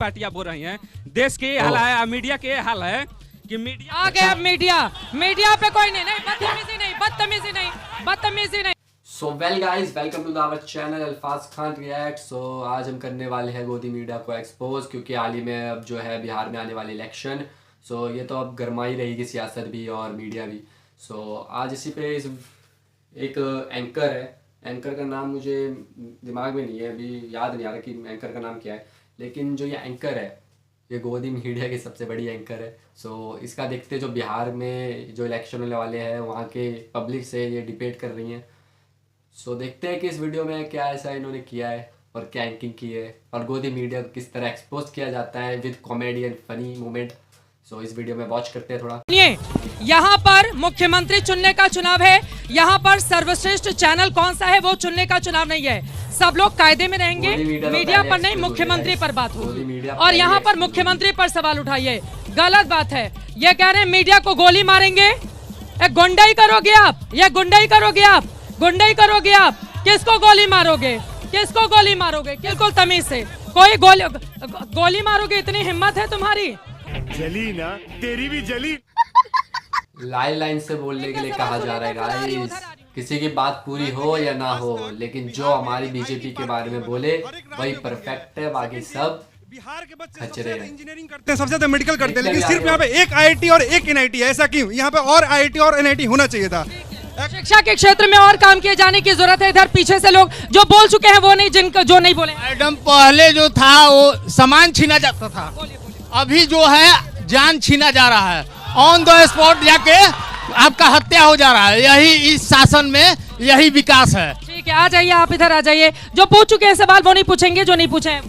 पार्टियां बोल रही हैं। देश के हाल है, मीडिया के हाल है कि मीडिया आ गया। मीडिया पे कोई नहीं, बदतमीजी नहीं। So well guys, welcome to our channel Alfaz Khan react. सो आज हम करने वाले हैं गोदी मीडिया को एक्सपोज, क्योंकि हाल ही में अब जो है बिहार में आने वाले इलेक्शन। सो ये तो अब गरमाई रहेगी सियासत भी और मीडिया भी। सो आज इसी पे एक एंकर है, एंकर का नाम मुझे दिमाग में नहीं है, अभी याद नहीं आ रहा कि एंकर का नाम क्या है, लेकिन जो ये एंकर है ये गोदी मीडिया की सबसे बड़ी एंकर है। सो इसका देखते जो बिहार में जो इलेक्शन होने वाले हैं वहाँ के पब्लिक से ये डिबेट कर रही हैं। सो देखते हैं कि इस वीडियो में क्या ऐसा इन्होंने किया है और क्या एंकिंग की है और गोदी मीडिया को किस तरह एक्सपोज किया जाता है with comedy and funny moment. So इस वीडियो में वॉच करते हैं थोड़ा। यहाँ पर मुख्यमंत्री चुनने का चुनाव है, यहाँ पर सर्वश्रेष्ठ चैनल कौन सा है वो चुनने का चुनाव नहीं है। सब लोग कायदे में रहेंगे, मीडिया पर नहीं, मुख्यमंत्री पर बात होगी। और यहाँ पर मुख्यमंत्री पर सवाल उठाइए, गलत बात है। ये कह रहे हैं मीडिया को गोली मारेंगे, गुंडाई करोगे आप, ये गुंडाई करोगे आप, गुंडाई करोगे आप। किसको गोली मारोगे, किसको गोली मारोगे? बिल्कुल तमीज से कोई गोली मारोगे, इतनी हिम्मत है तुम्हारी? जली ना, तेरी भी जली। लाइन लाइन से बोलने के लिए कहा जा रहा है गाइस, किसी की बात पूरी हो या ना हो, लेकिन जो हमारी बीजेपी के बारे में बोले वही परफेक्ट है, बाकी सब बिहार के बच्चे खच्चरे हैं। इंजीनियरिंग करते हैं, सबसे ज्यादा मेडिकल करते हैं, लेकिन सिर्फ यहाँ पे एक आईआईटी और एक एनआईटी है। ऐसा क्यों? यहाँ पे और आईआईटी और एनआईटी होना चाहिए था। शिक्षा के क्षेत्र में और काम किए जाने की जरूरत है। इधर पीछे से लोग जो बोल चुके हैं वो नहीं, जिनको जो नहीं बोले। मैडम पहले जो था वो सामान छीना जाता था, अभी जो है जान छीना जा रहा है। ऑन द स्पॉट जाके आपका हत्या हो जा रहा है। यही इस शासन में यही विकास है। ठीक है, आ जाइए, आप इधर आ जाइए। जो पूछ चुके हैं सवाल वो नहीं पूछेंगे, जो नहीं पूछे हैं।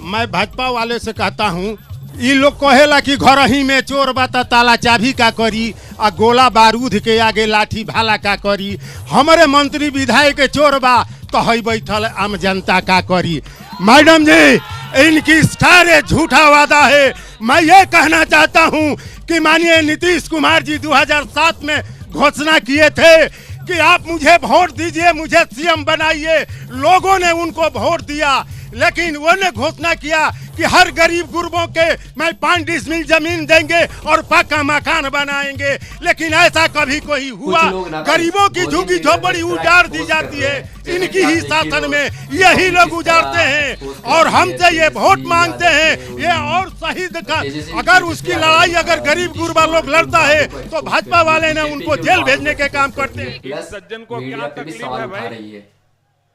मैं भाजपा वाले से कहता हूँ, ये लोग कहेला कि घर ही में चोर बाता ताला चाबी का करी, आ गोला बारूद के आगे लाठी भाला का करी। हमारे मंत्री विधायक चोर बा तो हई बैठल आम जनता का करी। मैडम जी, इनकी सारे झूठा वादा है। मैं ये कहना चाहता हूँ कि माननीय नीतीश कुमार जी 2007 में घोषणा किए थे कि आप मुझे वोट दीजिए, मुझे सीएम बनाइए। लोगों ने उनको वोट दिया, लेकिन उन्होंने घोषणा किया कि हर गरीब गुरबों के मैं 5 डिसमिल जमीन देंगे और पक्का मकान बनाएंगे, लेकिन ऐसा कभी कोई हुआ? गरीबों की झुग्गी झोपड़ी उजाड़ दी जाती है, इनकी ही शासन में यही लोग उजाड़ते हैं और हमसे ये वोट मांगते हैं। ये और शहीद का अगर उसकी लड़ाई अगर गरीब गुरबा लोग लड़ता है तो भाजपा वाले ने उनको जेल भेजने के काम करते हैं। सज्जन को क्या तकलीफ है भाई?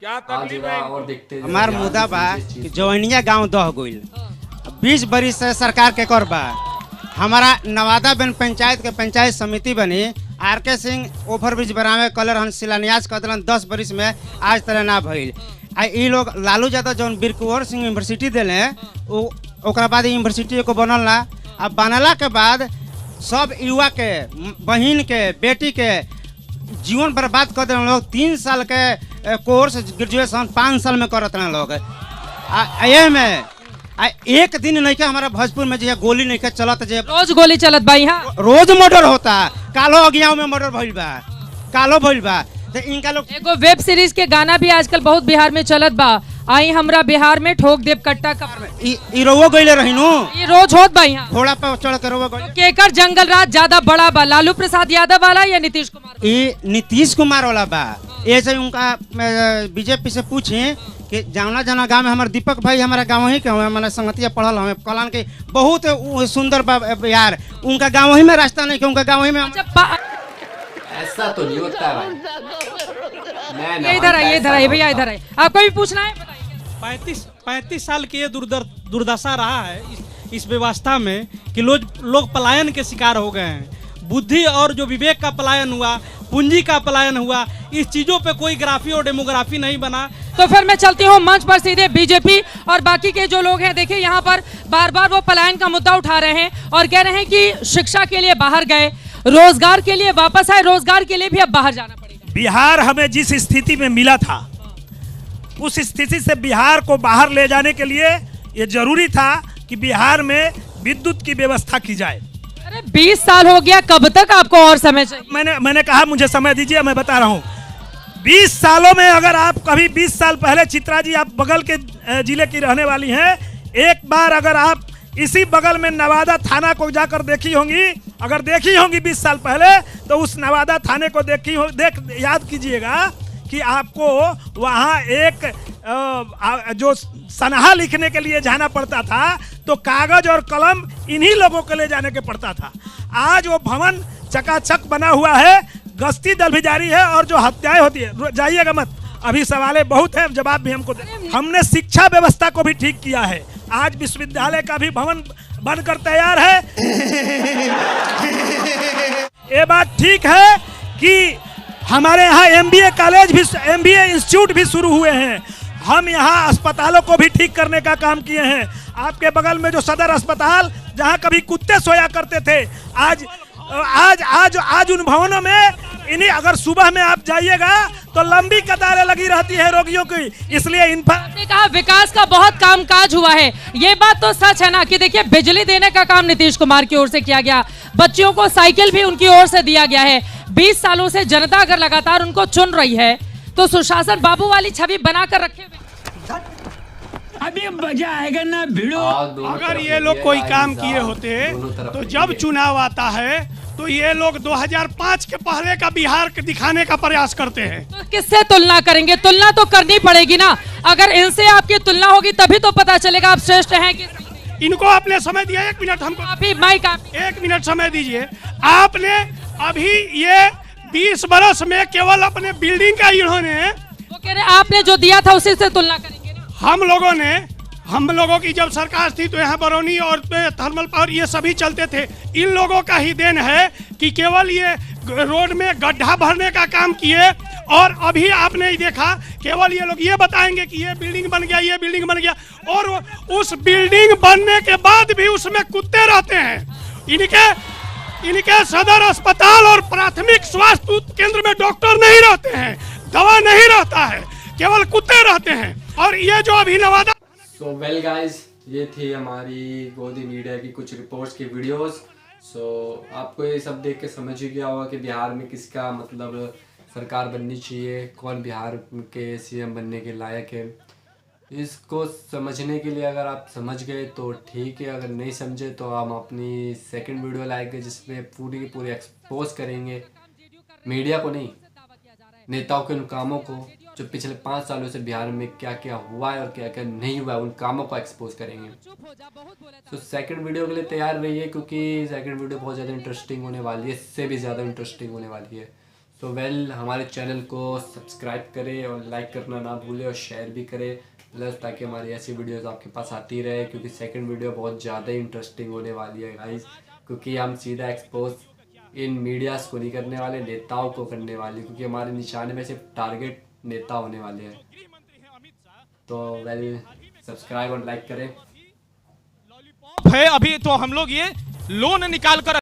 क्या तकलीफ है? और देखते हमार मुद्दा बा कि जवनिया गांव दह गइल 20 बरिस से सरकार के कर बा। हमारा नवादा बन पंचायत के पंचायत समिति बनी, आर.के. सिंह ओवरब्रिज बनावे कलर हम शिलान्यास कर दिलन 10 बरिस में, आज तरह ना भइल। आ ई लोग लालू यादव जौन बीर कुंवर सिंह यूनिवर्सिटी दिले ओकरा बाद यूनिवर्सिटी को बनल ना। अब बनला के बाद सब युवा के बहन के बेटी के जीवन बर्बाद कर देना लोग। 3 साल के कोर्स ग्रेजुएशन 5 साल में करत रहे लोग। ये में एक दिन नहीं के हमारा भोजपुर में जो गोली नहीं के चलत, जो रोज गोली चलत भाई, यहाँ रोज मर्डर होता। कालो अगियाव में मर्डर भइल बा, कालो भइल बा। तो इनका लोग एगो वेब सीरीज के गाना भी आजकल बहुत बिहार में चलत बा, आई हमरा बिहार में ठोक देव कट्टा का। ई रोवो गइले रहिनु, ये रोज होत बा यहाँ। घोड़ा पे चढ़ के रोवो गइले। केकर जंगल राज ज्यादा बड़ा बा, लालू प्रसाद यादव वाला या नीतीश कुमार? ये नीतीश कुमार वाला बा। ऐसे उनका बीजेपी से पूछे कि जाना जाना गाँव में हमारे दीपक भाई हमारा गाँव ही के हमारे संगतिया पढ़ल हमें कलान के बहुत सुंदर यार। उनका गाँव ही में रास्ता नहीं, उनका गाँव ही में ऐसा तो नहीं होता है भाई। इधर आइए, इधर आइए भैया, इधर आइए। आपको भी पूछना है? 35 साल की ये दुर्दशा रहा है इस व्यवस्था में कि लोग पलायन के शिकार हो गए हैं। बुद्धि और जो विवेक का पलायन हुआ, पूंजी का पलायन हुआ, इस चीजों पे कोई ग्राफी और डेमोग्राफी नहीं बना। तो फिर मैं चलती हूँ मंच पर सीधे बीजेपी और बाकी के जो लोग हैं। देखिए यहाँ पर बार बार वो पलायन का मुद्दा उठा रहे हैं और कह रहे हैं कि शिक्षा के लिए बाहर गए, रोजगार के लिए वापस आए, रोजगार के लिए भी अब बाहर जाना पड़ेगा। बिहार हमें जिस स्थिति में मिला था उस स्थिति से बिहार को बाहर ले जाने के लिए ये जरूरी था कि बिहार में विद्युत की व्यवस्था की जाए। अरे 20 साल हो गया, कब तक आपको और समय चाहिए? मैंने कहा मुझे समय दीजिए, मैं बता रहा हूँ। 20 सालों में अगर आप कभी 20 साल पहले, चित्रा जी आप बगल के जिले की रहने वाली हैं, एक बार अगर आप इसी बगल में नवादा थाना को जाकर देखी होंगी, अगर देखी होंगी 20 साल पहले, तो उस नवादा थाने को याद कीजिएगा कि आपको वहाँ एक जो सनहा लिखने के लिए जाना पड़ता था तो कागज और कलम इन्हीं लोगों को ले जाने के पड़ता था। आज वो भवन चकाचक बना हुआ है, गश्ती दल भी जारी है और जो हत्याएं होती है, जाइएगा मत, अभी सवालें बहुत हैं, जवाब भी हमको हमने शिक्षा व्यवस्था को भी ठीक किया है। आज विश्वविद्यालय का भी भवन बनकर तैयार है। ये बात ठीक है कि हमारे यहाँ MBA कॉलेज भी, MBA इंस्टीट्यूट भी शुरू हुए हैं। हम यहाँ अस्पतालों को भी ठीक करने का काम किए हैं। आपके बगल में जो सदर अस्पताल, जहाँ कभी कुत्ते सोया करते थे, आज उन भवनों में इन्हीं, अगर सुबह में आप जाइएगा तो लंबी कतारें लगी रहती है रोगियों की। इसलिए इन पर आपने कहा विकास का बहुत कामकाज हुआ है, ये बात तो सच है ना कि देखिए बिजली देने का काम नीतीश कुमार की ओर से किया गया, बच्चियों को साइकिल भी उनकी ओर से दिया गया है। 20 सालों से जनता अगर लगातार उनको चुन रही है तो सुशासन बाबू वाली छवि बनाकर रखे हुए। अभी मजा आएगा ना भिड़ो। अगर ये लोग कोई काम किए होते तो जब चुनाव आता है तो ये लोग 2005 के पहले का बिहार के दिखाने का प्रयास करते हैं। तो किससे तुलना करेंगे? तुलना तो करनी पड़ेगी ना, अगर इनसे आपकी तुलना होगी तभी तो पता चलेगा आप श्रेष्ठ हैं कि। इनको आपने समय दिया, 1 मिनट हमको, अभी माइक 1 मिनट समय दीजिए। आपने अभी ये 20 बरस में केवल अपने बिल्डिंग का इन्होंने, वो कह रहे आपने जो दिया था उसी से तुलना करेंगे ना। हम लोगों की जब सरकार थी तो यहाँ बरौनी और थर्मल पावर ये सभी चलते थे। इन लोगों का ही देन है कि केवल ये रोड में गड्ढा भरने का काम किए, और अभी आपने ही देखा केवल ये लोग ये बताएंगे कि ये बिल्डिंग बन गया, ये बिल्डिंग बन गया, और उस बिल्डिंग बनने के बाद भी उसमें कुत्ते रहते हैं। इनके सदर अस्पताल और प्राथमिक स्वास्थ्य केंद्र में डॉक्टर नहीं रहते हैं, दवा नहीं रहता है, केवल कुत्ते रहते हैं। और ये जो अभी नवादा। सो वेल गाइस, ये थी हमारी गोदी मीडिया की कुछ रिपोर्ट्स की वीडियोस। सो आपको ये सब देख के समझ ही गया होगा कि बिहार में किसका मतलब सरकार बननी चाहिए, कौन बिहार के CM बनने के लायक है। इसको समझने के लिए अगर आप समझ गए तो ठीक है, अगर नहीं समझे तो हम अपनी सेकंड वीडियो लाएंगे जिसमें पूरी की पूरी एक्सपोज करेंगे, मीडिया को नहीं, नेताओं के उन कामों को जो पिछले 5 सालों से बिहार में क्या क्या हुआ है और क्या क्या नहीं हुआ है, उन कामों को एक्सपोज करेंगे। तो सेकंड वीडियो के लिए तैयार रहिए, क्योंकि सेकंड वीडियो बहुत ज़्यादा इंटरेस्टिंग होने वाली है, इससे भी ज़्यादा इंटरेस्टिंग होने वाली है। सो वेल, हमारे चैनल को सब्सक्राइब करें और लाइक करना ना भूलें और शेयर भी करें प्लस, ताकि हमारी ऐसी वीडियोज़ आपके पास आती रहे, क्योंकि सेकेंड वीडियो बहुत ज़्यादा इंटरेस्टिंग होने वाली है गाइज, क्योंकि हम सीधा एक्सपोज इन मीडियाज़ को नहीं करने वाले, नेताओं को करने वाले, क्योंकि हमारे निशाने में सिर्फ टारगेट नेता होने वाले हैं। तो वेल, सब्सक्राइब और लाइक करें। है अभी तो हम लोग ये लोन निकाल कर